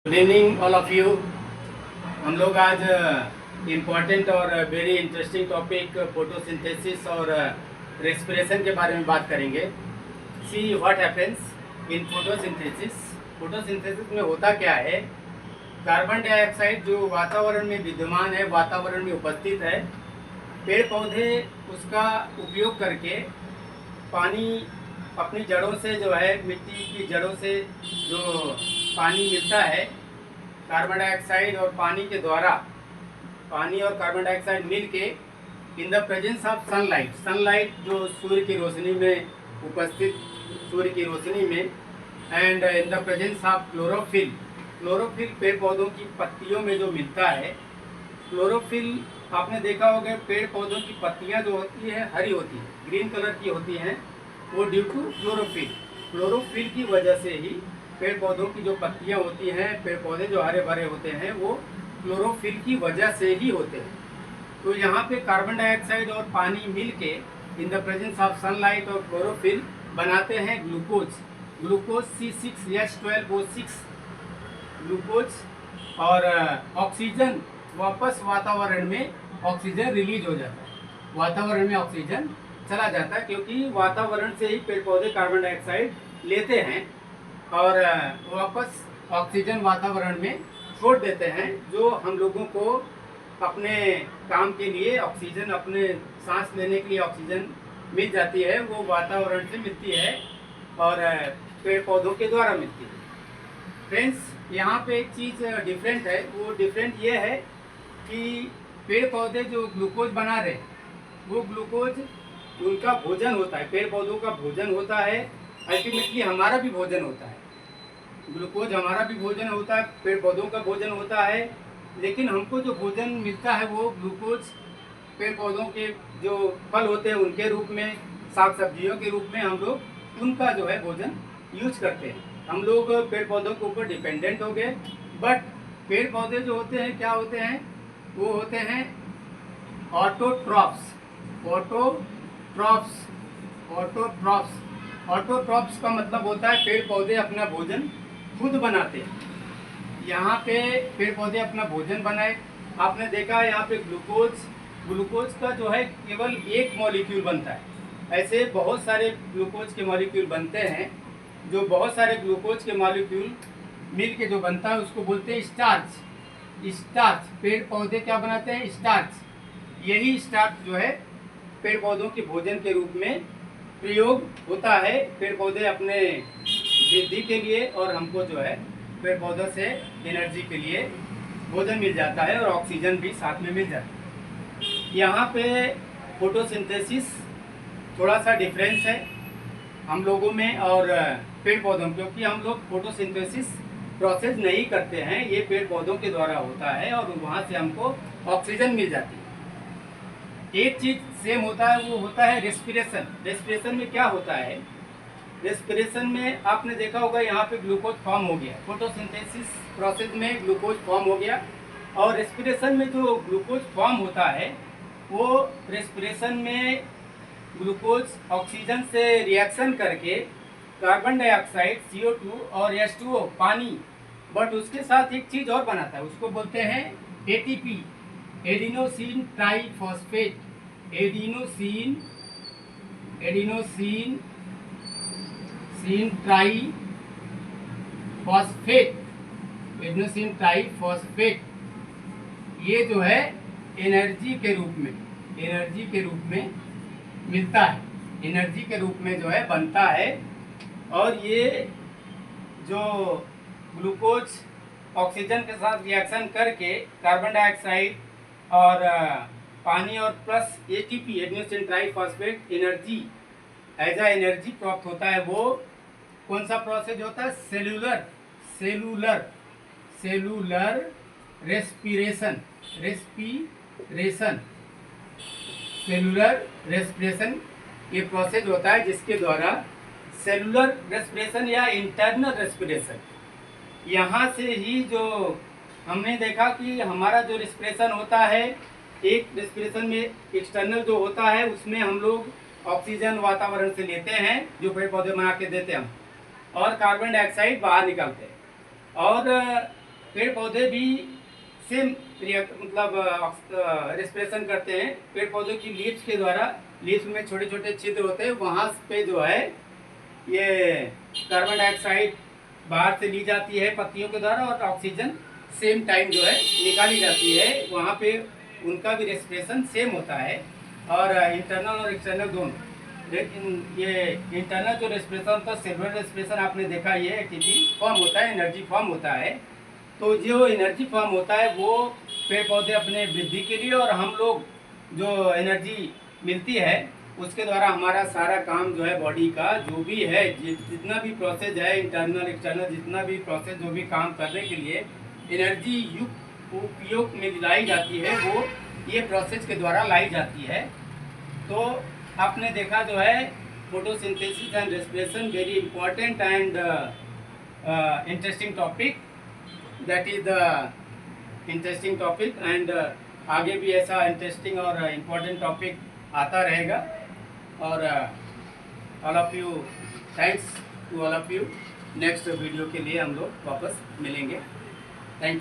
Good evening all of you. हम लोग आज इम्पॉर्टेंट और वेरी इंटरेस्टिंग टॉपिक फोटोसिंथेसिस और रेस्पिरेशन के बारे में बात करेंगे। See what happens in photosynthesis. Photosynthesis में होता क्या है, कार्बन डाइऑक्साइड जो वातावरण में विद्यमान है, वातावरण में उपस्थित है, पेड़ पौधे उसका उपयोग करके पानी अपनी जड़ों से जो है, मिट्टी की जड़ों से जो पानी मिलता है, कार्बन डाइऑक्साइड और पानी के द्वारा, पानी और कार्बन डाइऑक्साइड मिल के in the presence of sunlight, sunlight जो सूर्य की रोशनी में उपस्थित, सूर्य की रोशनी में, and in the presence of chlorophyll, chlorophyll पेड़ पौधों की पत्तियों में जो मिलता है। क्लोरोफिल आपने देखा होगा, पेड़ पौधों की पत्तियां जो होती है हरी होती है, ग्रीन कलर की होती हैं, वो ड्यू टू क्लोरोफिल। क्लोरोफिल की वजह से ही पेड़ पौधों की जो पत्तियां होती हैं, पेड़ पौधे जो हरे भरे होते हैं, वो क्लोरोफिल की वजह से ही होते हैं। तो यहाँ पे कार्बन डाइऑक्साइड और पानी मिल के in the presence of sunlight और क्लोरोफिल बनाते हैं ग्लूकोज। ग्लूकोज C6H12O6 ग्लूकोज, और ऑक्सीजन वापस वातावरण में ऑक्सीजन रिलीज हो जाता है, वातावरण में ऑक्सीजन चला जाता है, क्योंकि वातावरण से ही पेड़ पौधे कार्बन डाइऑक्साइड लेते हैं और वापस ऑक्सीजन वातावरण में छोड़ देते हैं, जो हम लोगों को अपने काम के लिए ऑक्सीजन, अपने सांस लेने के लिए ऑक्सीजन मिल जाती है, वो वातावरण से मिलती है और पेड़ पौधों के द्वारा मिलती है। फ्रेंड्स, यहाँ पे एक चीज़ डिफरेंट है, वो डिफरेंट ये है कि पेड़ पौधे जो ग्लूकोज बना रहे हैं, वो ग्लूकोज उनका भोजन होता है, पेड़ पौधों का भोजन होता है, अल्टीमेटली हमारा भी भोजन होता है। ग्लूकोज हमारा भी भोजन होता है, पेड़ पौधों का भोजन होता है, लेकिन हमको जो भोजन मिलता है वो ग्लूकोज पेड़ पौधों के जो फल होते हैं उनके रूप में, साग सब्जियों के रूप में हम लोग उनका जो है भोजन यूज करते हैं। हम लोग पेड़ पौधों के ऊपर डिपेंडेंट हो गए, बट पेड़ पौधे जो होते हैं क्या होते हैं, वो होते हैं ऑटोट्रॉप्स। ऑटोट्रॉप्स ऑटोट्रॉप्स ऑटोट्रॉप्स का मतलब होता है पेड़ पौधे अपना भोजन खुद बनाते हैं। यहाँ पे पेड़ पौधे अपना भोजन बनाए, आपने देखा है यहाँ पे ग्लूकोज का जो है केवल एक मॉलिक्यूल बनता है, ऐसे बहुत सारे ग्लूकोज के मॉलिक्यूल बनते हैं। जो बहुत सारे ग्लूकोज के मॉलिक्यूल मिल के जो बनता है उसको बोलते हैं स्टार्च। स्टार्च, पेड़ पौधे क्या बनाते हैं? स्टार्च। यही स्टार्च जो है पेड़ पौधों के भोजन के रूप में प्रयोग होता है, पेड़ पौधे अपने वृद्धि के लिए, और हमको जो है पेड़ पौधों से एनर्जी के लिए भोजन मिल जाता है और ऑक्सीजन भी साथ में मिल जाता है। यहाँ पे फोटोसिंथेसिस थोड़ा सा डिफरेंस है हम लोगों में और पेड़ पौधों में, क्योंकि हम लोग फोटोसिंथेसिस प्रोसेस नहीं करते हैं, ये पेड़ पौधों के द्वारा होता है और वहाँ से हमको ऑक्सीजन मिल जाती है। एक चीज सेम होता है, वो होता है रेस्पिरेशन। रेस्पिरेशन में क्या होता है? रेस्पिरेशन में आपने देखा होगा यहाँ पे ग्लूकोज फॉर्म हो गया, फोटोसिंथेसिस प्रोसेस में ग्लूकोज फॉर्म हो गया, और रेस्पिरेशन में जो ग्लूकोज फॉर्म होता है, वो रेस्पिरेशन में ग्लूकोज ऑक्सीजन से रिएक्शन करके कार्बन डाइऑक्साइड CO2 और H2O पानी, बट उसके साथ एक चीज़ और बनाता है, उसको बोलते हैं ATP, adenosine triphosphate. Adenosine triphosphate, adenosine triphosphate, ये जो है एनर्जी के रूप में मिलता है, एनर्जी के रूप में जो है बनता है। और ये जो ग्लूकोज ऑक्सीजन के साथ रिएक्शन करके कार्बन डाइऑक्साइड और पानी और plus ATP, adenosine triphosphate, energy as a energy प्राप्त होता है, वो कौन सा प्रोसेस होता है? Cellular respiration. सेलुलर रेस्पिरेशन ये प्रोसेस होता है, जिसके द्वारा सेलुलर रेस्पिरेशन या इंटरनल रेस्पिरेशन, यहाँ से ही जो हमने देखा कि हमारा जो रेस्पिरेशन होता है, एक रेस्पिरेशन में एक्सटर्नल जो होता है उसमें हम लोग ऑक्सीजन वातावरण से लेते हैं, जो पेड़ पौधे बना के देते हैं हम, और कार्बन डाइऑक्साइड बाहर निकालते हैं। और पेड़ पौधे भी सेम मतलब रेस्पिरेशन करते हैं। पेड़ पौधों की लीव्स के द्वारा, लीव्स में छोटे छोटे छिद्र होते हैं, वहाँ पे जो है ये कार्बन डाइऑक्साइड बाहर से ली जाती है पत्तियों के द्वारा, और ऑक्सीजन सेम टाइम जो है निकाली जाती है। वहाँ पे उनका भी रेस्पिरेशन सेम होता है, और इंटरनल और एक्सटर्नल दोनों। लेकिन ये इंटरनल जो रेस्पिरेशन होता है, सेलुलर रेस्पिरेशन, आपने देखा ये एटीपी फॉर्म होता है, एनर्जी फॉर्म होता है। तो जो एनर्जी फॉर्म होता है वो पेड़ पौधे अपने वृद्धि के लिए, और हम लोग जो एनर्जी मिलती है उसके द्वारा हमारा सारा काम जो है बॉडी का जो भी है, जितना भी प्रोसेस है, इंटरनल एक्सटर्नल जितना भी प्रोसेस, जो भी काम करने के लिए एनर्जी उपयोग में लाई जाती है, वो ये प्रोसेस के द्वारा लाई जाती है। तो आपने देखा जो है photosynthesis and respiration, very important and interesting topic, that is the interesting topic. And आगे भी ऐसा इंटरेस्टिंग और इम्पोर्टेंट टॉपिक आता रहेगा। और all of you, thanks to all of you. Next video के लिए हम लोग वापस मिलेंगे।